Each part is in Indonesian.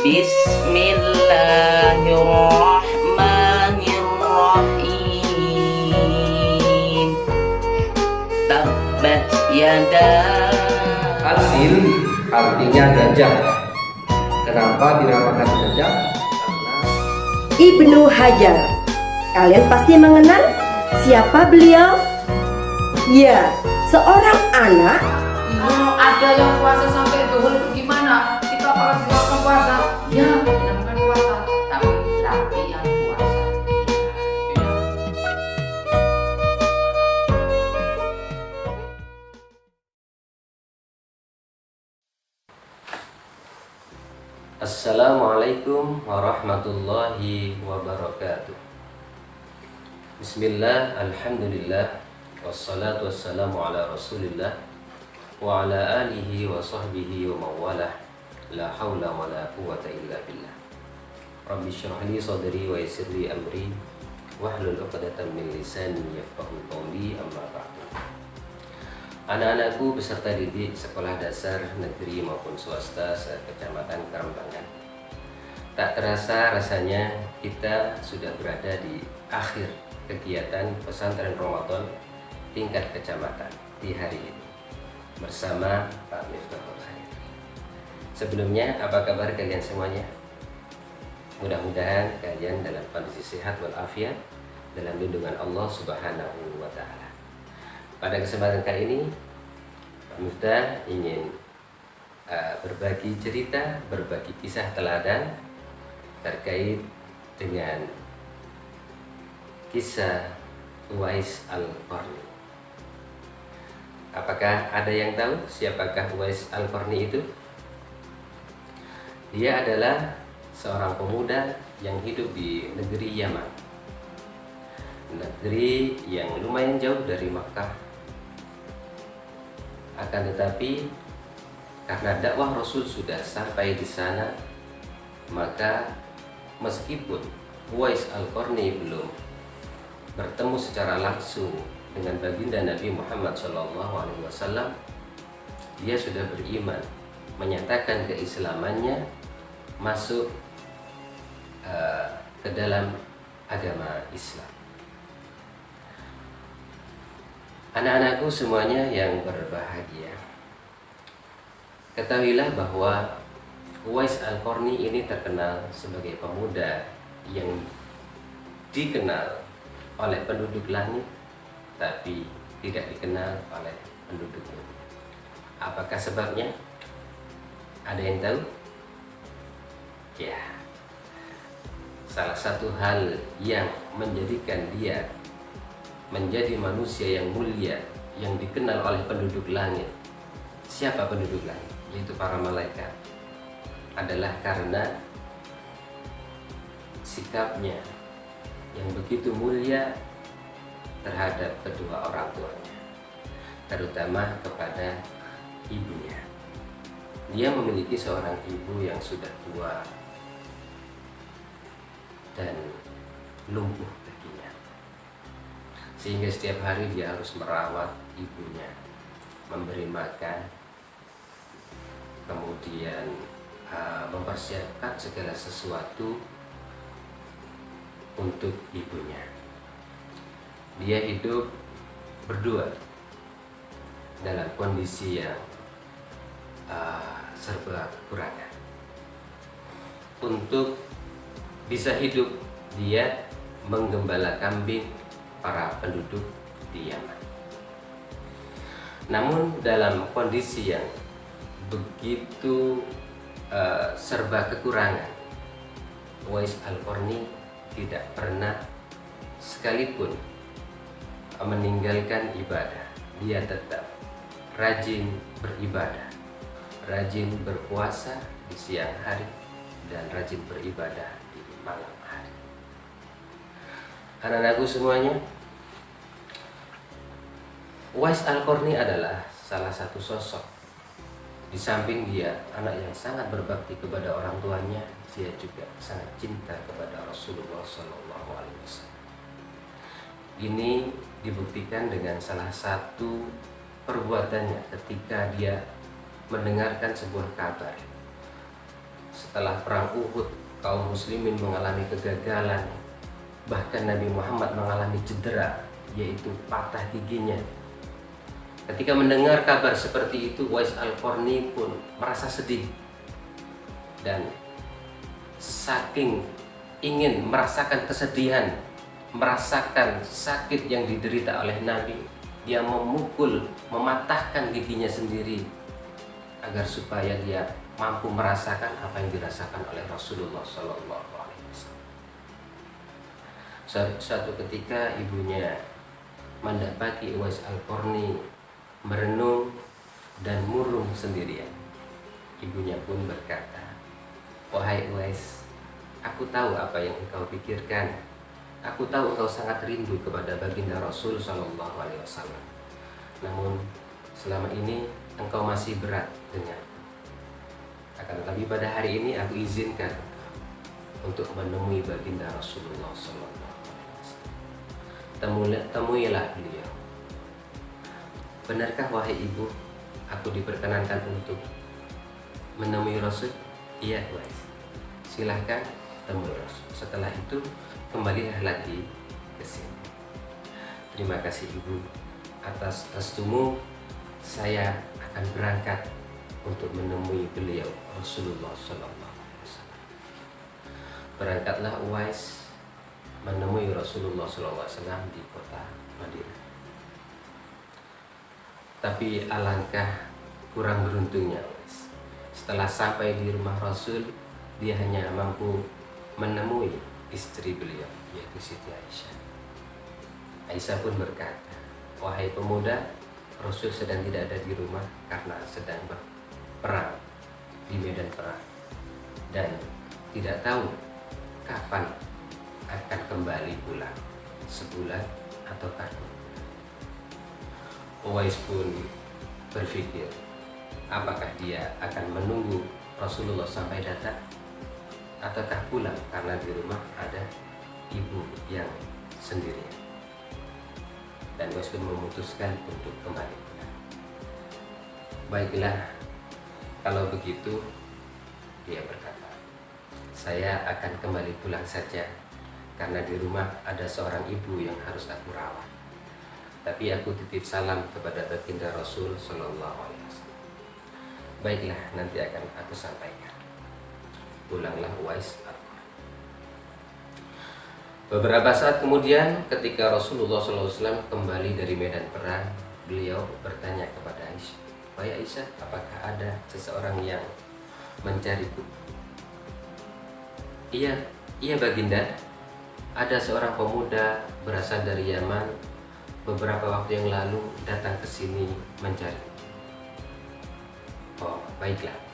Bismillahirrahmanirrahim. Tabbat yada. Al-fil artinya gajah. Kenapa dinamakan gajah? Karena Ibnu Hajar. Kalian pasti mengenal siapa beliau? Ya, seorang anak. Kalau ada yang puasa sampai duhur itu gimana? Kita apakah melakukan puasa? Ya, dinamakan puasa. Tapi laki yang puasa. Assalamualaikum warahmatullahi wabarakatuh. Bismillah, alhamdulillah, wassalatu wassalamu ala rasulillah wa ala alihi wa sahbihi wa mawalah. La hawla wa la quwata illa billah. Rabbi syrah li sadri wa yassir li amri wahlul 'uqdatam min lisani yafqahu qawli, amma ba'du. Anak-anakku beserta didik sekolah dasar negeri maupun swasta se-Kecamatan Karambangan. Tak terasa rasanya kita sudah berada di akhir kegiatan pesantren Ramadan tingkat kecamatan di hari ini bersama Pak Miftahul Khair. Sebelumnya, apa kabar kalian semuanya? Mudah-mudahan kalian dalam kondisi sehat walafiat dalam lindungan Allah Subhanahu wa Ta'ala. Pada kesempatan kali ini, Pak Miftah ingin berbagi cerita, berbagi kisah teladan terkait dengan kisah Uwais Al-Qarni. Apakah ada yang tahu siapakah Uwais Al-Qarni itu? Dia adalah seorang pemuda yang hidup di negeri Yaman, negeri yang lumayan jauh dari Makkah. Akan tetapi karena dakwah Rasul sudah sampai di sana, maka meskipun Uwais Al-Qarni belum bertemu secara langsung dengan baginda Nabi Muhammad SAW, dia sudah beriman, menyatakan keislamannya, masuk ke dalam agama Islam. Anak-anakku semuanya yang berbahagia, ketahuilah bahwa Uwais Al-Qarni ini terkenal sebagai pemuda yang dikenal oleh penduduk langit, tapi tidak dikenal oleh penduduk bumi. Apakah sebabnya? Ada yang tahu? Ya, salah satu hal yang menjadikan dia menjadi manusia yang mulia, yang dikenal oleh penduduk langit. Siapa penduduk langit? Yaitu para malaikat. Adalah karena sikapnya yang begitu mulia terhadap kedua orang tuanya, terutama kepada ibunya. Dia memiliki seorang ibu yang sudah tua dan lumpuh kakinya, sehingga setiap hari dia harus merawat ibunya, memberi makan, kemudian mempersiapkan segala sesuatu untuk ibunya. Dia hidup berdua dalam kondisi yang serba kekurangan. Untuk bisa hidup, dia menggembala kambing para penduduk di Yaman. Namun dalam kondisi yang begitu serba kekurangan, Uwais Al-Qarni tidak pernah sekalipun meninggalkan ibadah. Dia tetap rajin beribadah, rajin berpuasa di siang hari, dan rajin beribadah di malam hari. Anak-anakku semuanya, Uwais Al-Qarni adalah salah satu sosok. Di samping dia anak yang sangat berbakti kepada orang tuanya, dia juga sangat cinta kepada Rasulullah SAW. Ini dibuktikan dengan salah satu perbuatannya ketika dia mendengarkan sebuah kabar setelah perang Uhud, kaum muslimin mengalami kegagalan. Bahkan Nabi Muhammad mengalami cedera, yaitu patah giginya. Ketika mendengar kabar seperti itu, Uwais Al-Qarni pun merasa sedih. Dan saking ingin merasakan kesedihan, merasakan sakit yang diderita oleh Nabi, dia memukul, mematahkan giginya sendiri agar supaya dia mampu merasakan apa yang dirasakan oleh Rasulullah SAW. Suatu ketika ibunya mendapati Uwais Al-Qarni merenung dan murung sendirian. Ibunya pun berkata, "Wahai Uwais, aku tahu apa yang engkau pikirkan. Aku tahu engkau sangat rindu kepada baginda Rasul SAW. Namun selama ini engkau masih berat dengan. Akan tetapi pada hari ini aku izinkan untuk menemui baginda Rasulullah SAW. Temuilah beliau." "Benarkah wahai ibu, aku diperkenankan untuk menemui Rasul?" "Iya, Uwais. Silahkan temui Rasul. Setelah itu kembalilah lagi ke sini." "Terima kasih ibu. Atas restumu saya akan berangkat untuk menemui beliau Rasulullah SAW." Berangkatlah Uwais menemui Rasulullah SAW di kota Madinah. Tapi alangkah kurang beruntungnya Uwais. Setelah sampai di rumah Rasul, dia hanya mampu menemui istri beliau, yaitu Siti Aisyah. Aisyah pun berkata, "Wahai pemuda, Rasul sedang tidak ada di rumah karena sedang berperang di medan perang dan tidak tahu kapan akan kembali pulang, sebulan ataukah 2 bulan." Uwais pun berpikir, apakah dia akan menunggu Rasulullah sampai datang ataukah pulang karena di rumah ada ibu yang sendirian. Dan Uwais pun memutuskan untuk kembali pulang. "Baiklah, kalau begitu," dia berkata, "saya akan kembali pulang saja karena di rumah ada seorang ibu yang harus aku rawat. Tapi aku titip salam kepada baginda Rasul SAW." "Baiklah, nanti akan aku sampaikan." Pulanglah Uwais Al-Qarni. Beberapa saat kemudian, ketika Rasulullah SAW kembali dari medan perang, beliau bertanya kepada Aisyah, "Wahai Aisyah, apakah ada seseorang yang mencariku?" Iya baginda, ada seorang pemuda berasal dari Yaman beberapa waktu yang lalu datang ke sini mencari." "Oh, baiklah."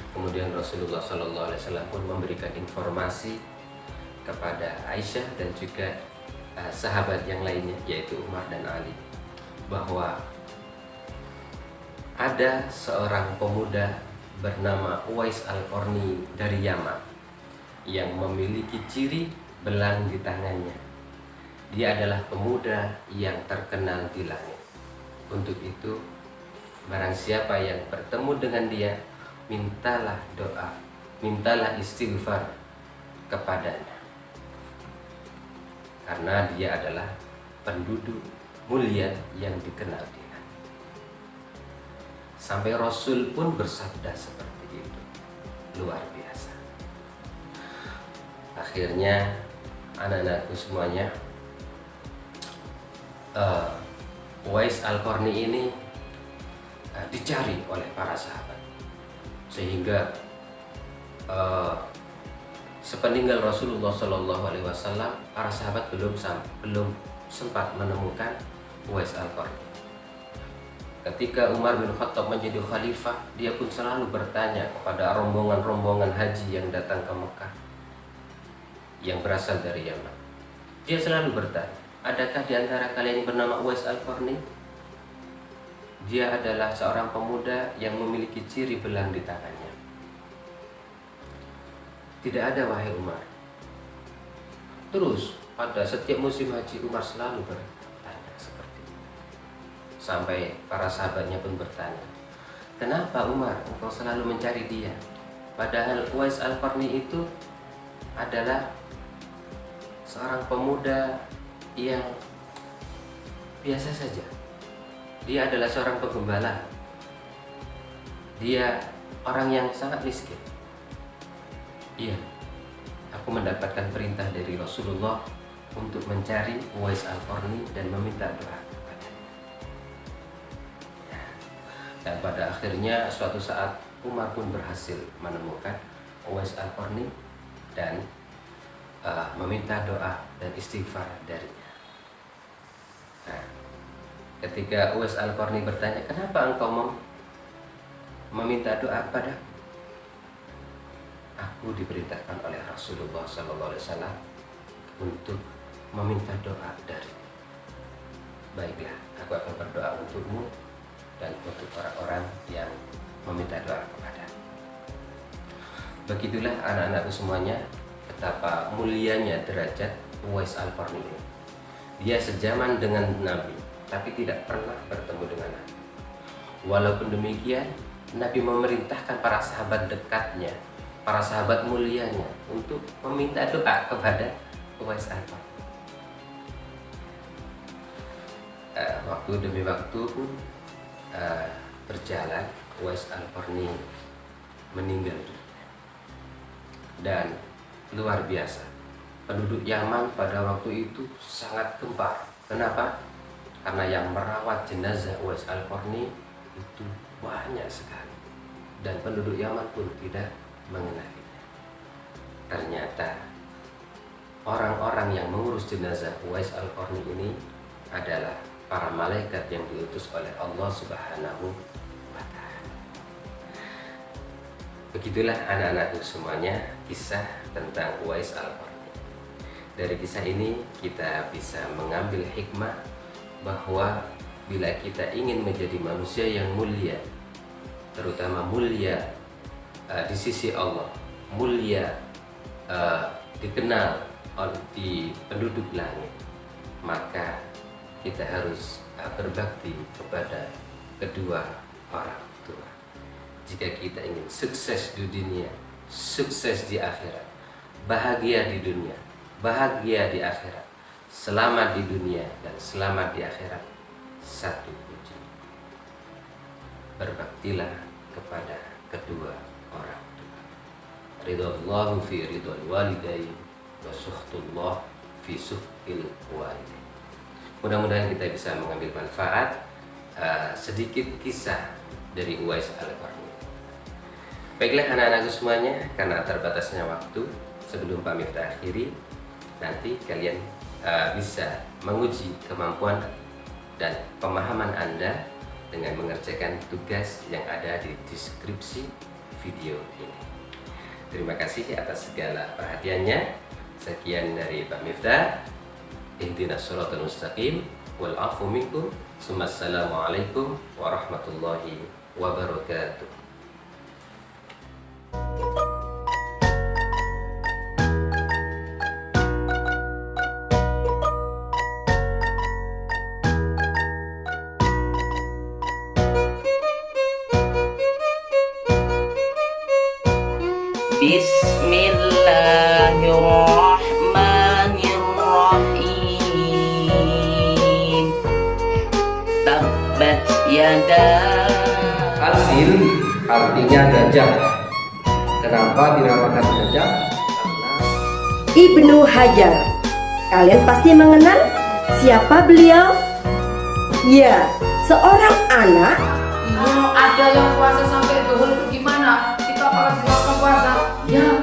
Kemudian Rasulullah SAW pun memberikan informasi kepada Aisyah dan juga sahabat yang lainnya, yaitu Umar dan Ali, bahwa ada seorang pemuda bernama Uwais Al-Qarni dari Yaman yang memiliki ciri belang di tangannya. Dia adalah pemuda yang terkenal di langit. Untuk itu, barang siapa yang bertemu dengan dia, mintalah doa, mintalah istighfar kepadanya, karena dia adalah penduduk mulia yang dikenal di langit. Sampai Rasul pun bersabda seperti itu. Luar biasa. Akhirnya anak-anakku semuanya, Uwais Al-Qarni ini dicari oleh para sahabat, sehingga sepeninggal Rasulullah SAW, para sahabat belum sempat menemukan Uwais Al-Qarni. Ketika Umar bin Khattab menjadi khalifah, dia pun selalu bertanya kepada rombongan-rombongan haji yang datang ke Mekah yang berasal dari Yaman. Dia selalu bertanya, "Adakah di antara kalian yang bernama Uwais Al-Qarni?" Dia adalah seorang pemuda yang memiliki ciri belang di tangannya. "Tidak ada, wahai Umar." Terus pada setiap musim haji, Umar selalu bertanya seperti itu. Sampai para sahabatnya pun bertanya, "Kenapa Umar engkau selalu mencari dia?" Padahal Uwais Al-Qarni itu adalah seorang pemuda yang biasa saja. Dia adalah seorang penggembala. Dia orang yang sangat miskin. Iya, aku mendapatkan perintah dari Rasulullah untuk mencari Uwais Al-Qarni dan meminta doa kepadanya. Dan pada akhirnya suatu saat Umar pun berhasil menemukan Uwais Al-Qarni dan meminta doa dan istighfar darinya. Nah, ketika Uwais Al-Qarni bertanya, kenapa engkau meminta doa kepadaku? Aku diperintahkan oleh Rasulullah SAW untuk meminta doa dari. Baiklah, aku akan berdoa untukmu dan untuk orang-orang yang meminta doa kepada. Begitulah anak-anakku semuanya, betapa mulianya derajat Uwais Al-Qarni ini. Dia sejaman dengan Nabi, tapi tidak pernah bertemu dengan Nabi. Walaupun demikian, Nabi memerintahkan para sahabat dekatnya, para sahabat mulianya untuk meminta doa kepada Uwais Al-Qarni. Waktu demi waktu pun berjalan, Uwais Al-Qarni meninggal dunia. Dan luar biasa, penduduk Yaman pada waktu itu sangat gempar. Kenapa? Karena yang merawat jenazah Uwais Al-Qarni itu banyak sekali, dan penduduk Yaman pun tidak mengenalinya. Ternyata orang-orang yang mengurus jenazah Uwais Al-Qarni ini adalah para malaikat yang diutus oleh Allah Subhanahu wa Ta'ala. Begitulah anak-anakku semuanya kisah tentang Uwais Al-Qarni. Dari kisah ini kita bisa mengambil hikmah bahwa bila kita ingin menjadi manusia yang mulia, terutama mulia di sisi Allah, mulia dikenal di penduduk langit, maka kita harus berbakti kepada kedua orang tua. Jika kita ingin sukses di dunia, sukses di akhirat, bahagia di dunia, bahagia di akhirat, selamat di dunia dan selamat di akhirat, satu kunci: berbaktilah kepada kedua orang tua. Ridallahu fi ridal walidain wa sukhtullah fi sukhtil walidain. Mudah-mudahan kita bisa mengambil manfaat sedikit kisah dari Uwais Al-Qarni. Baiklah anak-anakku semuanya, karena terbatasnya waktu, sebelum Pak Miftah akhiri, nanti kalian bisa menguji kemampuan dan pemahaman Anda dengan mengerjakan tugas yang ada di deskripsi video ini. Terima kasih atas segala perhatiannya. Sekian dari Pak Miftah. Ihdinas shiratal mustaqim wal 'afu minkum. Assalamualaikum warahmatullahi wabarakatuh. Bismillahirrahmanirrahim. Tabbat yada. Al-fil artinya gajah. Kenapa dinamakan gajah? Karena Ibnu Hajar. Kalian pasti mengenal siapa beliau? Ya, seorang anak Ada yang puasa sampai duhur, gimana? Kita apakah tidak akan puasa? Ya,